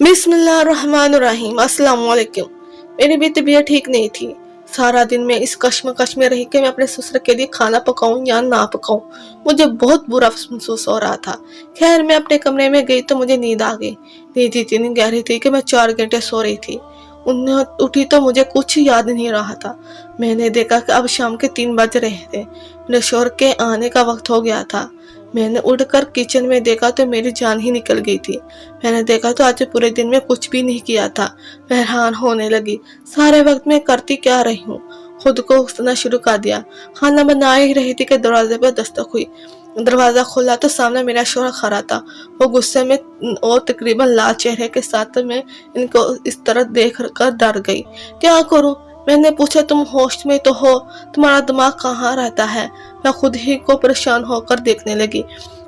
बिस्मिल्लाहिर्रहमानिर्रहीम। अस्सलाम वालेकुम। मेरी भी तबीयत ठीक नहीं थी। सारा दिन मैं इस कश्मकश में रही कि मैं अपने ससुर के लिए खाना पकाऊं या ना पकाऊं। मुझे बहुत बुरा महसूस हो रहा था। खैर मैं अपने कमरे में गई तो मुझे नींद आ गई। नींद इतनी गहरी थी कि मैं 4 घंटे सो रही थी। उन्हें उठी तो मुझे कुछ याद नहीं रहा था। मैंने देखा कि अब शाम के 3 बज रहे थे। मेरे शोहर के आने का वक्त हो गया था। मैंने उठकर किचन में देखा तो मेरी जान ही निकल गई थी। मैंने देखा तो आज पूरे दिन में कुछ भी नहीं किया था। मैं हैरान होने लगी, सारे वक्त में करती क्या रही हूँ। खुद को उकसना शुरू कर दिया। खाना बना ही रही थी कि दरवाजे पर दस्तक हुई। दरवाजा खोला तो सामने मेरा शोहर खड़ा था। वो गुस्से में और तकरीबन लाल चेहरे के साथ मैं इनको इस तरह देख कर डर गई। क्या करूं? मैंने पूछा, तुम होश में तो हो? तुम्हारा दिमाग कहाँ रहता है? मैं खुद ही को परेशान होकर देखने लगी,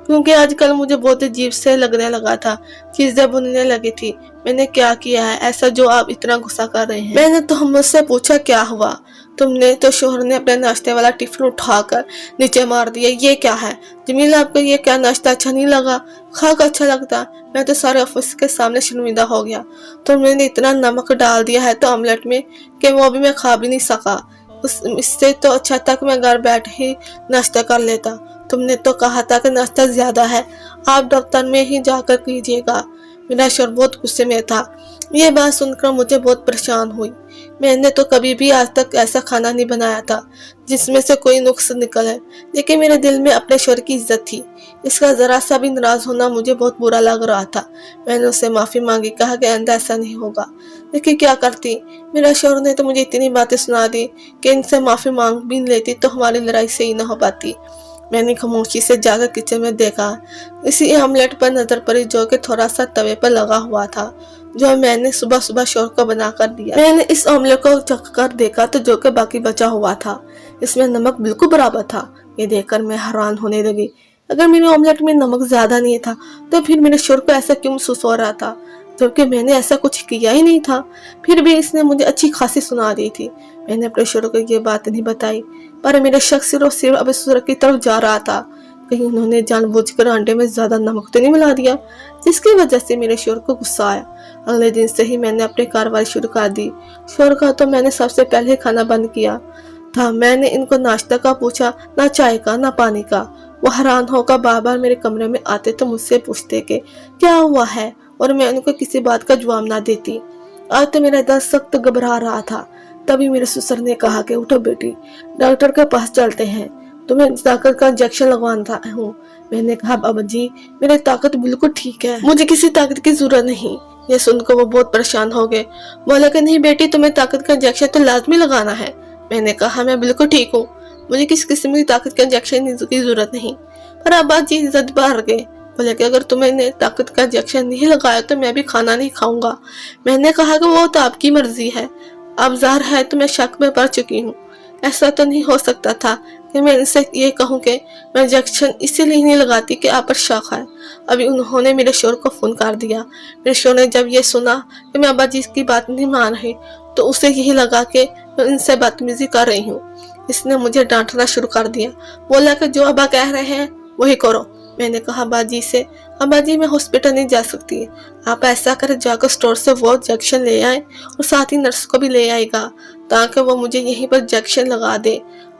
क्योंकि आजकल मुझे बहुत अजीब से लगने लगा था। चीजें बुनने लगी थी। मैंने क्या किया है ऐसा जो आप इतना गुस्सा कर रहे हैं? मैंने तो मुझसे पूछा, क्या हुआ? तुमने तो शोहर ने अपने नाश्ते वाला टिफिन उठाकर नीचे मार दिया। ये क्या है जमीला, आपको ये क्या नाश्ता अच्छा नहीं लगा? खाकर अच्छा लगता। मैं तो सारे ऑफिस के सामने शर्मिंदा हो गया। तुमने इतना नमक डाल दिया है तो ऑमलेट में कि वो भी मैं खा भी नहीं सका। इससे तो अच्छा था कि मैं घर बैठ ही नाश्ता कर लेता। तुमने तो कहा था कि नाश्ता ज्यादा है, आप दफ्तर में ही जाकर कीजिएगा। मेरा शोहर बहुत गुस्से में था। ये बात सुनकर मुझे बहुत परेशान हुई। मैंने तो कभी भी आज तक ऐसा खाना नहीं बनाया था जिसमें से कोई नुक्स निकले, लेकिन मेरे दिल में अपने शोहर की इज्जत थी। इसका जरा सा भी नाराज होना मुझे बहुत बुरा लग रहा था। मैंने उससे माफी मांगी, कहा कि आइंदा ऐसा नहीं होगा, लेकिन क्या करती। मेरा शोहर ने तो मुझे इतनी बातें सुना दी कि इनसे माफी मांग भी लेती तो हमारी लड़ाई सही न हो पाती। मैंने खामोशी से जाकर किचन में देखा। इसी आमलेट पर नजर पड़ी जो कि थोड़ा सा तवे पर लगा हुआ था, जो मैंने सुबह सुबह शोहर को बना कर दिया। मैंने इस आमलेट को चख कर देखा तो जो कि बाकी बचा हुआ था, इसमें नमक बिल्कुल बराबर था। ये देखकर मैं हैरान होने लगी। अगर मेरे ऑमलेट में नमक ज्यादा नहीं था तो फिर मेरे शोहर को ऐसा क्यों महसूस हो रहा था, जबकि मैंने ऐसा कुछ किया ही नहीं था। फिर भी इसने मुझे अच्छी खासी सुना दी थी। मैंने अपने शोहर को ये बात नहीं बताई, पर मेरा शक सिर्फ अब ससुर की तरफ जा रहा था। कहीं उन्होंने जानबूझकर अंडे में ज्यादा नमक तो नहीं मिला दिया, जिसकी वजह से मेरे शोहर को गुस्सा आया। अगले दिन से ही मैंने अपनी कार्रवाई शुरू कर दी। शोहर का तो मैंने सबसे पहले खाना बंद किया था। मैंने इनको नाश्ता का पूछा, ना चाय का ना पानी का। वो हैरान होकर बार बार मेरे कमरे में आते तो मुझसे पूछते कि क्या हुआ है, और मैं उनको किसी बात का जवाब ना देती। आज तो मेरा दिल सख्त घबरा रहा था। तभी मेरे ससुर ने कहा कि उठो बेटी, डॉक्टर के पास चलते हैं, तुम्हें ताकत का इंजेक्शन लगवाना हूँ। मैंने कहा, बाबा जी मेरी ताकत बिल्कुल ठीक है, मुझे किसी ताकत की जरूरत नहीं। ये सुनकर वो बहुत परेशान हो गए। बोला कि नहीं बेटी, तुम्हें ताकत का इंजेक्शन तो लाजमी लगाना है। मैंने कहा, मैं बिल्कुल ठीक हूँ, मुझे किस किस्म की ताकत का इंजेक्शन की जरूरत नहीं। पर अब्बा जी जद बाहर गए। बोले कि अगर तुमने ताकत का इंजेक्शन नहीं लगाया तो मैं भी खाना नहीं खाऊंगा। मैंने कहा कि वो तो आपकी मर्जी है, अब ज़ाहिर है तो मैं शक में पड़ चुकी हूँ। ऐसा तो नहीं हो सकता था कि मैं इनसे ये कहूँ कि मैं इंजेक्शन इसीलिए नहीं लगाती कि आप पर शक है। अभी उन्होंने मेरे शोहर को फोन कर दिया। मेरे शोहर ने जब ये सुना कि मैं अब्बा जी की बात नहीं मान रही तो उसे यही लगा कि मैं इनसे बदतमीजी कर रही हूँ। इसने मुझे डांटना शुरू कर दिया। बोला कि जो अब्बा कह रहे हैं वही करो। मैंने कहा अब्बा जी से, अब्बा जी मैं हॉस्पिटल नहीं जा सकती, आप ऐसा करें जाकर स्टोर से वो इंजेक्शन ले आए और साथ ही नर्स को भी ले आएगा ताकि वो मुझे यहीं पर इंजेक्शन लगा दे।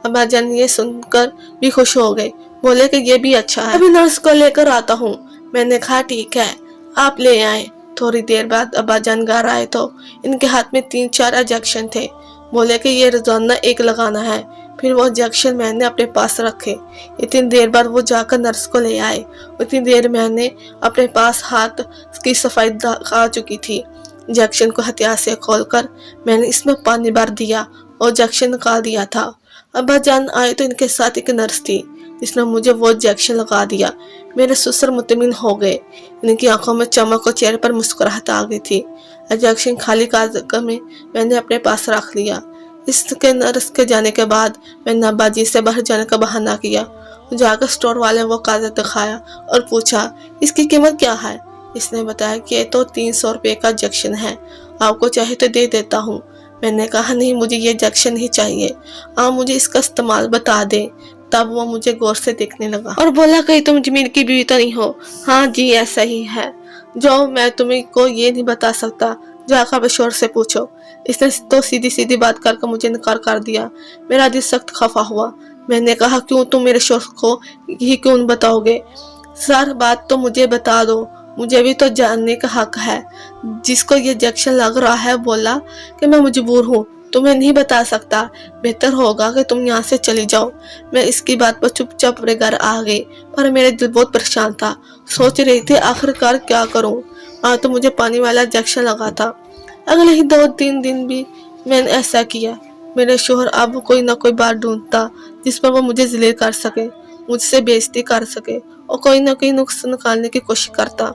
अब्बा जान ये सुनकर भी खुश हो गए। बोले कि ये भी अच्छा है, अभी नर्स को लेकर आता हूँ। मैंने कहा ठीक है, आप ले आए। थोड़ी देर बाद अब्बा जान घर आए तो इनके हाथ में 3-4 इंजेक्शन थे। बोले कि ये रोजाना एक लगाना है। फिर वो इंजेक्शन मैंने अपने पास रखे। इतनी देर बाद वो जाकर नर्स को ले आए। उतनी देर मैंने अपने पास हाथ की सफाई खा चुकी थी। इंजेक्शन को हथियार से खोलकर मैंने इसमें पानी भर दिया और इंजेक्शन निकाल दिया था। अब्बा जान आए तो इनके साथ एक नर्स थी जिसने मुझे वो इंजेक्शन लगा दिया। मेरे ससुर मुतमिन हो गए। इनकी आंखों में चमक और चेहरे पर मुस्कुराहट आ गई थी। इंजेक्शन खाली कागज में मैंने अपने पास रख लिया। इसके नर्स के जाने के बाद मैंने अब्बा जी से बाहर जाने का बहाना किया। जाकर स्टोर वाले वो कागज दिखाया और पूछा इसकी कीमत क्या है। इसने बताया कि ये तो 300 रुपये का इंजेक्शन है, आपको चाहे तो दे देता हूँ। मैंने कहा नहीं, मुझे ये इंजेक्शन नहीं चाहिए, आप मुझे इसका इस्तेमाल बता दें। तब वो मुझे गौर से देखने लगा और बोला कहीं तुम जमील की बीवी तो नहीं हो? हाँ जी ऐसा ही है। जो मैं तुम्हें को ये नहीं बता सकता, जाकर अब शोर से पूछो। इसने तो सीधी सीधी बात करके मुझे इनकार कर दिया। मेरा दिल सख्त खफा हुआ। मैंने कहा, क्यों तुम मेरे शोर को ही क्यों बताओगे? सर, बात तो मुझे बता दो, मुझे भी तो जानने का हक है। जिसको ये इंजेक्शन लग रहा है बोला कि मैं मजबूर हूँ, तुम्हें नहीं बता सकता, बेहतर होगा कि तुम यहाँ से चली जाओ। मैं इसकी बात पर चुपचाप अपने घर आ गई, पर मेरे दिल बहुत परेशान था। सोच रही थी आखिरकार क्या करूँ। आज तो मुझे पानी वाला इंजेक्शन लगा था। अगले ही 2-3 दिन भी मैंने ऐसा किया। मेरे शोहर अब कोई ना कोई बात ढूंढता जिस पर वो मुझे जलील कर सके, मुझसे बेइज्जती कर सके और कोई ना कोई नुक्स निकालने की कोशिश करता,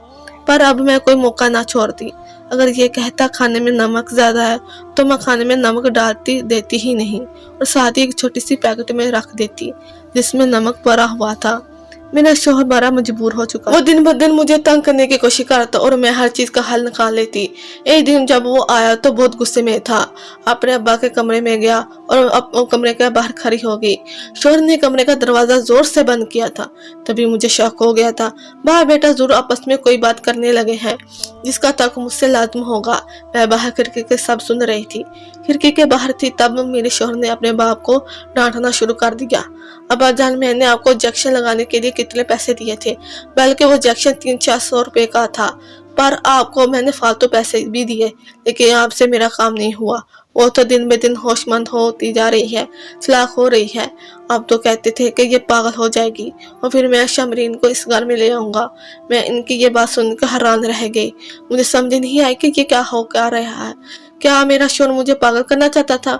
पर अब मैं कोई मौका ना छोड़ती। अगर ये कहता खाने में नमक ज्यादा है तो मैं खाने में नमक डालती देती ही नहीं और साथ ही एक छोटी सी पैकेट में रख देती जिसमें नमक भरा हुआ था। मेरा शोहर बड़ा मजबूर हो चुका। वो दिन ब दिन मुझे तंग करने की कोशिश करता और मैं हर चीज का हल निकाल लेती। एक दिन जब वो आया तो बहुत गुस्से में था। अपने अब्बा के कमरे में गया और कमरे के बाहर खड़ी हो गई। शोहर ने कमरे का दरवाजा जोर से बंद किया था। तभी मुझे शक हो गया था, बाप बेटा जरूर आपस में कोई बात करने लगे हैं जिसका तक मुझसे लाजम होगा। मैं बाहर खिड़की के सब सुन रही थी। खिड़की के बाहर थी तब मेरे शोहर ने अपने बाप को डांटना शुरू कर दिया। अब्बा जान, मैंने आपको इंजेक्शन लगाने के लिए कितने पैसे दिए थे, बल्कि वो इंजेक्शन 300-400 रुपए का था, पर आपको मैंने फालतू पैसे भी दिए, लेकिन आपसे मेरा काम नहीं हुआ। वो तो दिन ब दिन होशमंद होती जा रही है, चालाक हो रही है। आप तो कहते थे कि ये पागल हो जाएगी और फिर मैं शमरीन को इस घर में ले आऊंगा। मैं इनकी ये बात सुनकर हैरान रह गई। मुझे समझ नहीं आई कि ये क्या हो क्या रहा है। क्या मेरा शोहर मुझे पागल करना चाहता था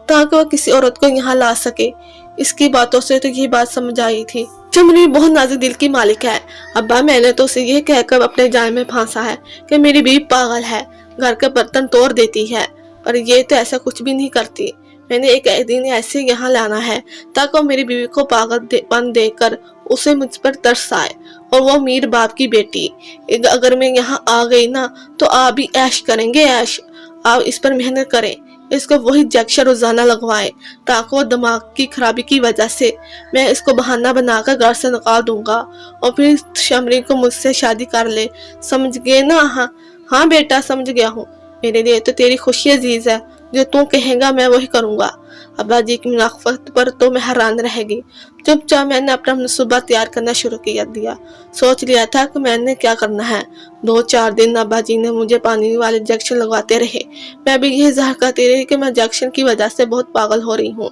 ताकि वो किसी औरत को यहाँ ला सके? इसकी बातों से तो ये बात समझ आई थी। शमरीन बहुत नाजुक दिल की मालिक है। अब्बा, मैंने तो उसे ये कहकर अपने जाल में फांसा है कि मेरी बीवी पागल है, घर के बर्तन तोड़ देती है, पर ये तो ऐसा कुछ भी नहीं करती। मैंने एक दिन ऐसे यहाँ लाना है ताकि वो मेरी बीवी को पागलपन देकर उसे मुझ पर तरस आए और वो अमीर बाप की बेटी। अगर मैं यहाँ आ गई ना तो आप भी ऐश करेंगे, ऐश। आप इस पर मेहनत करें, इसको वही इंजेक्शन रोजाना लगवाएं ताकि वो दिमाग की खराबी की वजह से मैं इसको बहाना बनाकर घर से निकाल दूंगा और फिर शमरीन को मुझसे शादी कर ले। समझ गए ना? हाँ बेटा, समझ गया हूँ। मेरे लिए तो तेरी खुशी अजीज है, जो तू कहेगा मैं वही करूंगा। अब्बा जी की मुनाफत पर तो मैं हैरान रह गई। चुपचाप मैंने अपना मनसूबा तैयार करना शुरू कर दिया। सोच लिया था कि मैंने क्या करना है। 2-4 दिन अब्बा जी ने मुझे पानी वाले इंजेक्शन लगवाते रहे। मैं भी यही ज़ाहिर करती रही कि मैं इंजेक्शन की वजह से बहुत पागल हो रही हूँ,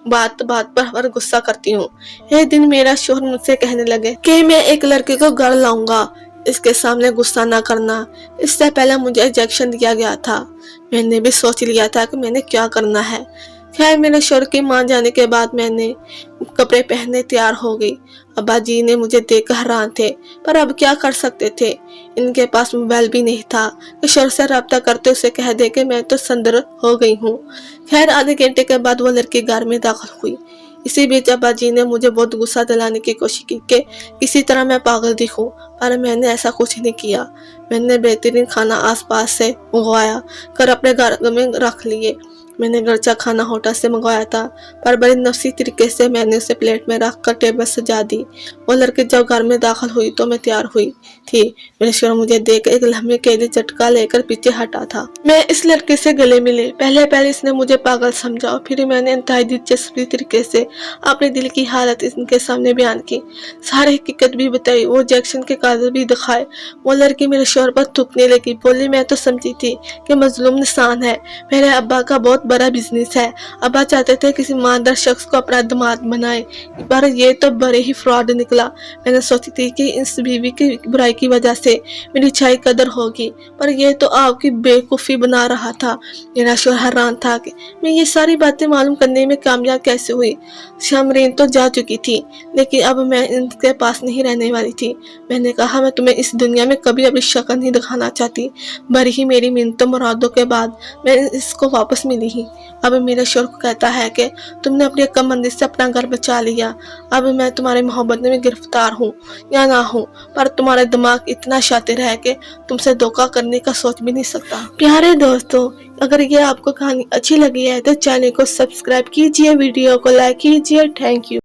बात बात पर गुस्सा करती हूँ। एक दिन मेरा शोहर मुझसे कहने लगे कि मैं एक लड़के को घर लाऊंगा, इसके सामने गुस्सा ना करना। इससे पहले मुझे इंजेक्शन दिया गया था। मैंने भी सोच लिया था कि मैंने क्या करना है। खैर, मेरे शोहर की मान जाने के बाद मैंने कपड़े पहनने तैयार हो गई। अब्बा जी ने मुझे देखकर हैरान थे, पर अब क्या कर सकते थे। इनके पास मोबाइल भी नहीं था कि शोहर से रब्ता करते उसे कह दे कि मैं तो संदर हो गई हूँ। खैर, आधे घंटे के बाद वो लड़की घर में दाखिल हुई। इसी बीच अब्बा जी ने मुझे बहुत गुस्सा दिलाने की कोशिश की कि किसी तरह मैं पागल दिखूं, पर मैंने ऐसा कुछ नहीं किया। मैंने बेहतरीन खाना आसपास से मंगवाया कर अपने घर में रख लिए। मैंने घरचा खाना होटल से मंगवाया था, पर बड़ी नफसी तरीके से मैंने उसे प्लेट में रख कर टेबल सजा दी। वो लड़की जब घर में दाखिल हुई तो मैं तैयार हुई थी। मेरे शोहर मुझे देख एक लम्हे के लिए झटका लेकर पीछे हटा था। मैं इस लड़के से गले मिली। पहले इसने मुझे पागल समझा और फिर मैंने इंतहाई दिलचस्पी तरीके से अपने दिल की हालत इनके सामने बयान की, सारी हकीकत भी बताई, वो इंजेक्शन के कागज भी दिखाए। वो लड़की मेरे शोहर पर थूकने लगी, बोली मैं तो समझी थी कि मजलूम इंसान है, मेरे अब्बा का बहुत बड़ा बिजनेस है। अब्बा चाहते थे किसी ईमानदार शख्स को अपना दामाद बनाए, पर ये तो बड़े ही फ्रॉड निकला। मैंने सोची थी कि इस बीवी की बुराई की वजह से मेरी अच्छाई कदर होगी, पर ये तो आपकी बेवकूफ़ी बना रहा था। मेरा शोहर हैरान था कि मैं ये सारी बातें मालूम करने में कामयाब कैसे हुई। शमरीन तो जा चुकी थी, लेकिन अब मैं इनके पास नहीं रहने वाली थी। मैंने कहा मैं तुम्हें इस दुनिया में कभी अपनी शक्ल नहीं दिखाना चाहती। बड़ी ही मेरी मिन्नतों मुरादों के बाद मैं इसको वापस मिली ही। अब मेरे शोहर को कहता है कि तुमने अपनी अक्लमंदी से अपना घर बचा लिया। अब मैं तुम्हारी मोहब्बत में गिरफ्तार हूँ या ना हूँ, पर तुम्हारा दिमाग इतना शातिर है कि तुमसे धोखा करने का सोच भी नहीं सकता। प्यारे दोस्तों, अगर ये आपको कहानी अच्छी लगी है तो चैनल को सब्सक्राइब कीजिए, वीडियो को लाइक कीजिए। Thank you.